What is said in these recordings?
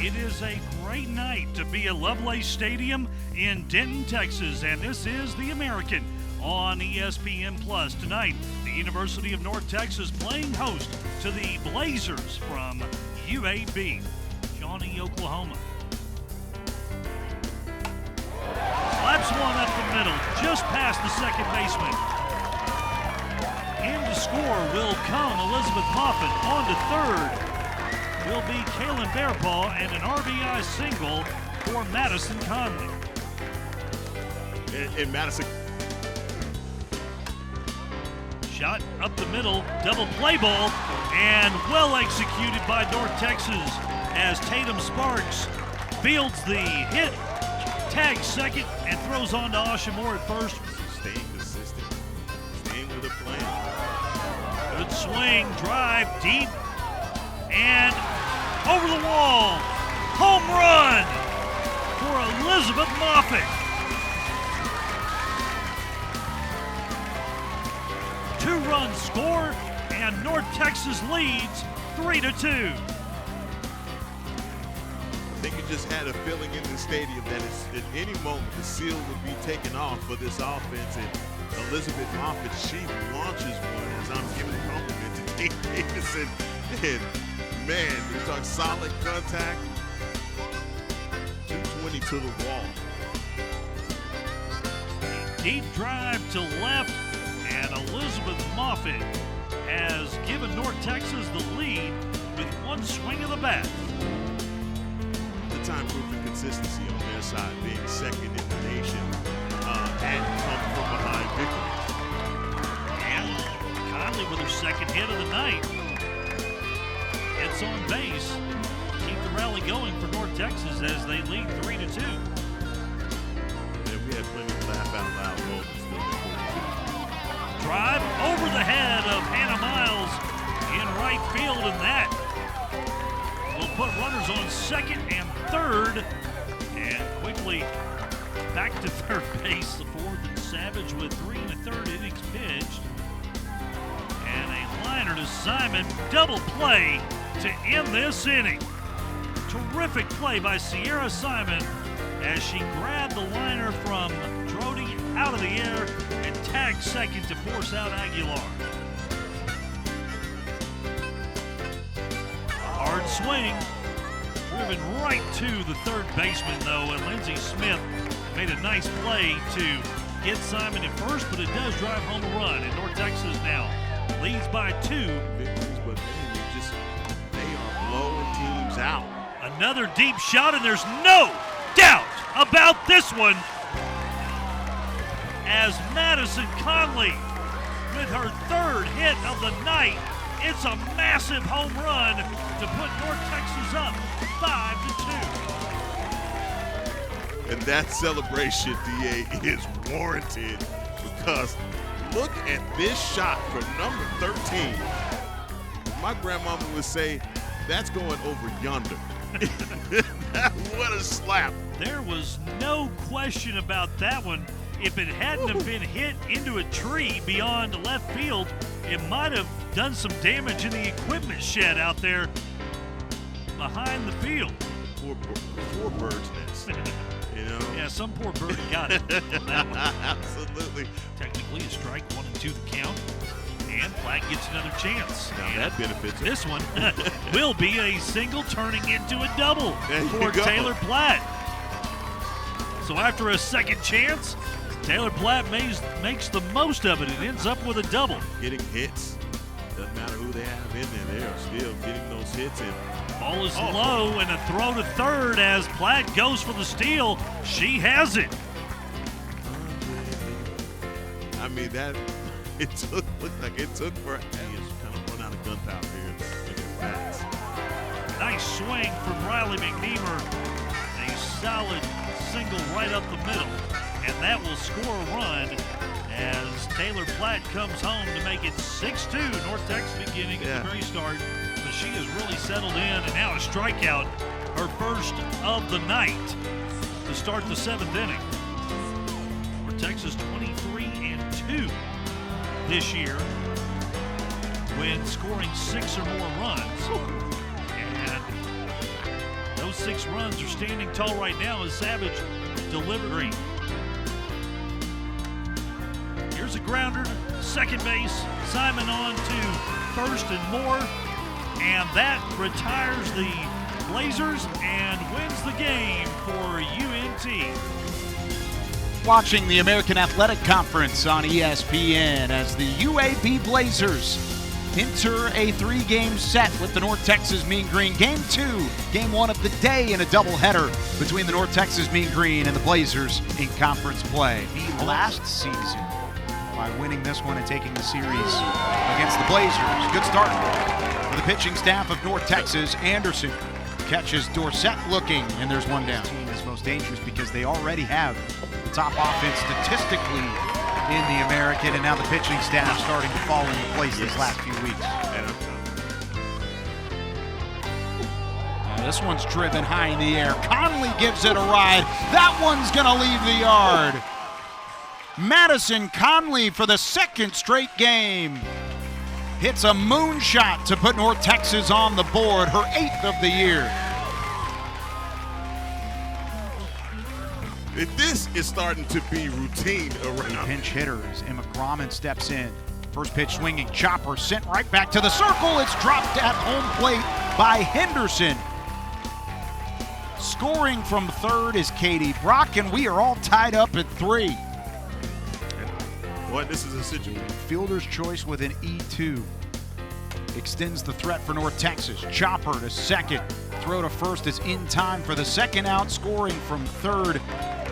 It is a great night to be at Lovelace Stadium in Denton, Texas, and this is The American on ESPN Plus. Tonight, the University of North Texas playing host to the Blazers from UAB, Shawnee, Oklahoma. Slaps one up the middle, just past the second baseman. In to score will come Elizabeth Moffitt. On to third will be Kaylin Bearpaw, and an RBI single for Madison Conley. And Madison. Shot up the middle, double play ball, and well executed by North Texas as Tatum Sparks fields the hit, tags second, and throws on to Ashamore at first. Staying consistent, staying with the plan. Good swing, drive deep, and over the wall. Home run for Elizabeth Moffitt. 2 runs scored, and North Texas leads 3-2. I think you just had a feeling in the stadium that at any moment the seal would be taken off for this offense, and Elizabeth Moffitt, she launches one as I'm giving a compliment to Kate Davidson. And man, we talk solid contact, 220 to the wall. A deep drive to left, and Elizabeth Moffitt has given North Texas the lead with one swing of the bat. The time proving consistency on their side, being second in the nation, and come from behind victory. And Conley with her second hit of the night. Gets on base. Keep the rally going for North Texas as they lead 3-2. And we had plenty of laugh out loud moments still before. Drive over the head of Hannah Miles in right field, and that will put runners on second and third. And quickly back to third base, the fourth and Savage with 3 1/3 innings pitched. And a liner to Simon, double play to end this inning. Terrific play by Sierra Simon as she grabbed the liner from Drody out of the air and tagged second to force out Aguilar. Hard swing, driven right to the third baseman though, and Lindsey Smith made a nice play to get Simon at first, but it does drive home a run, and North Texas now leads by 2. Victories, but man, they are blowing teams out. Another deep shot, and there's no doubt about this one as Madison Conley with her third hit of the night. It's a massive home run to put North Texas up 5-2. And that celebration, DA, is warranted because look at this shot from number 13. My grandmama would say, that's going over yonder. What a slap. There was no question about that one. If it hadn't have been hit into a tree beyond left field, it might have done some damage in the equipment shed out there behind the field. Poor bird's nest, you know? Yeah, some poor bird got it on that one. Absolutely. Technically a strike, 1 and 2 the count. And Platt gets another chance. Now and that benefits this one will be a single turning into a double for go. Taylor Platt. So after a second chance, Taylor Platt makes the most of it and ends up with a double. Getting hits. Doesn't matter who they have in there. They are still getting those hits in. Ball is low and a throw to third as Platt goes for the steal. She has it. I mean, looked like it took for kind of run out of gunpowder here in their bats. Nice swing from Riley McNeemer. A solid single right up the middle. And that will score a run as Taylor Platt comes home to make it 6-2. North Texas beginning at the very start. But she has really settled in, and now a strikeout, her first of the night to start the 7th inning. North Texas 23-2 this year when scoring 6 or more runs. And those 6 runs are standing tall right now as Savage delivering. Here's a grounder, second base. Simon on to first and more. And that retires the Blazers and wins the game for UNT. Watching the American Athletic Conference on ESPN as the UAB Blazers enter a 3-game set with the North Texas Mean Green. Game 2, game 1 of the day in a doubleheader between the North Texas Mean Green and the Blazers in conference play. The last season by winning this one and taking the series against the Blazers. Good start for the pitching staff of North Texas. Anderson catches Dorsett looking, and there's one down. This team is most dangerous because they already have the top offense statistically in the American, and now the pitching staff starting to fall into place these last few weeks. This one's driven high in the air. Conley gives it a ride. That one's going to leave the yard. Madison Conley for the 2nd straight game hits a moonshot to put North Texas on the board, her 8th of the year. This is starting to be routine around. A pinch hitter as Emma Grauman steps in. First pitch swinging, chopper sent right back to the circle. It's dropped at home plate by Henderson. Scoring from third is Katie Brock, and we are all tied up at 3. Boy, this is a situation. Fielder's choice with an E2 extends the threat for North Texas. Chopper to second. Throw to first is in time for the second out. Scoring from third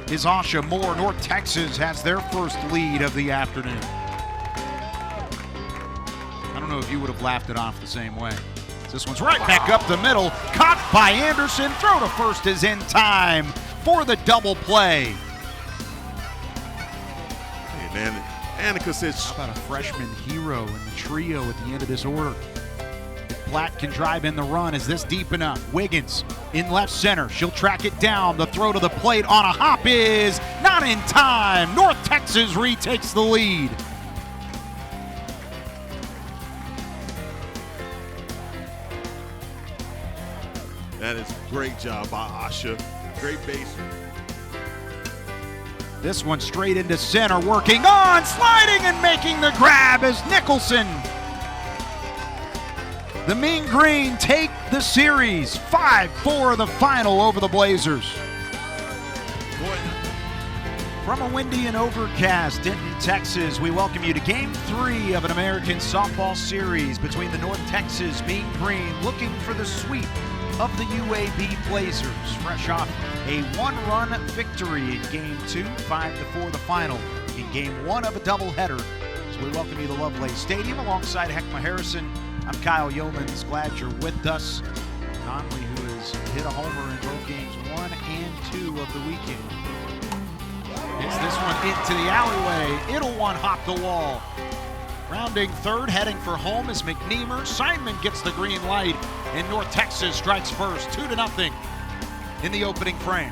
is Asha Moore. North Texas has their first lead of the afternoon. I don't know if you would have laughed it off the same way. This one's right back up the middle. Caught by Anderson. Throw to first is in time for the double play. Hey, man. Annika says, how about a freshman hero in the trio at the end of this order? If Platt can drive in the run, is this deep enough? Wiggins in left center. She'll track it down. The throw to the plate on a hop is not in time. North Texas retakes the lead. That is a great job by Asha. Great base. This one straight into center, working on, sliding and making the grab is Nicholson. The Mean Green take the series, 5-4 the final over the Blazers. From a windy and overcast Denton, Texas, we welcome you to Game 3 of an American softball series between the North Texas Mean Green looking for the sweep of the UAB Blazers, fresh off a 1-run victory in Game 2, 5-4 the final in Game 1 of a doubleheader. So we welcome you to Lovelay Stadium alongside Heckma Harrison. I'm Kyle Yeomans. Glad you're with us. Conley, who has hit a homer in both games 1 and 2 of the weekend. Hits this one into the alleyway. It'll one-hop the wall. Rounding third, heading for home is McNeemer. Simon gets the green light, and North Texas strikes first, 2-0 in the opening frame.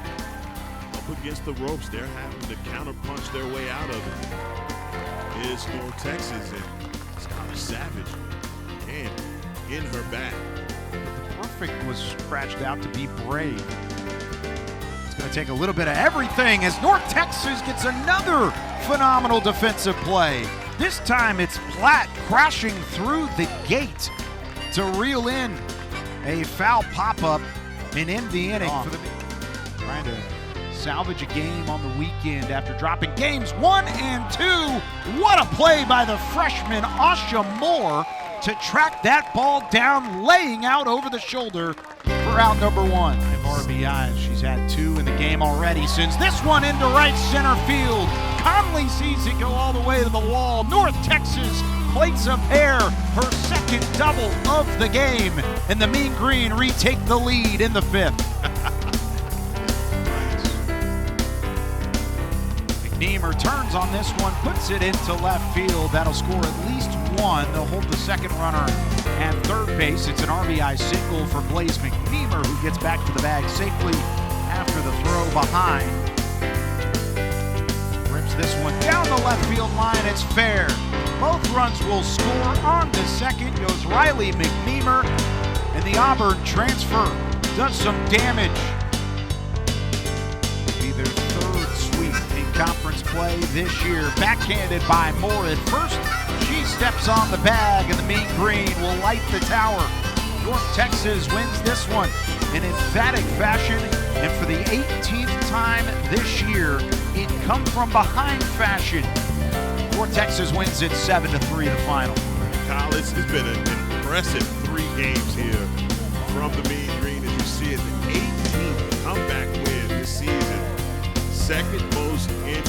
Up against the ropes, they're having to counterpunch their way out of it. Is North Texas and Skylar Savage, and in her back. The perfect was scratched out to be brave. It's going to take a little bit of everything as North Texas gets another phenomenal defensive play. This time it's Platt crashing through the gate to reel in a foul pop-up and end the inning. Trying to salvage a game on the weekend after dropping games 1 and 2. What a play by the freshman Asha Moore to track that ball down, laying out over the shoulder for out number 1. RBIs, she's had 2 in the game already. Sends this one into right center field. Conley sees it go all the way to the wall. North Texas plates a pair, her second double of the game, and the Mean Green retake the lead in the 5th. McNeemer turns on this one, puts it into left field. That'll score at least 1. They'll hold the second runner at third base. It's an RBI single for Blaze McNeemer, who gets back to the bag safely after the throw behind. This one down the left field line, it's fair. Both runs will score. On to second goes Riley McNeemer, and the Auburn transfer does some damage. It'll be their third sweep in conference play this year. Backhanded by Moore at first. She steps on the bag, and the Mean Green will light the tower. North Texas wins this one in emphatic fashion, and for the 18th time this year in come-from-behind fashion. North Texas wins it 7-3 the final. Kyle, it's been an impressive 3 games here from the Mean Green. As you see it, the 18th comeback win this season. Second most in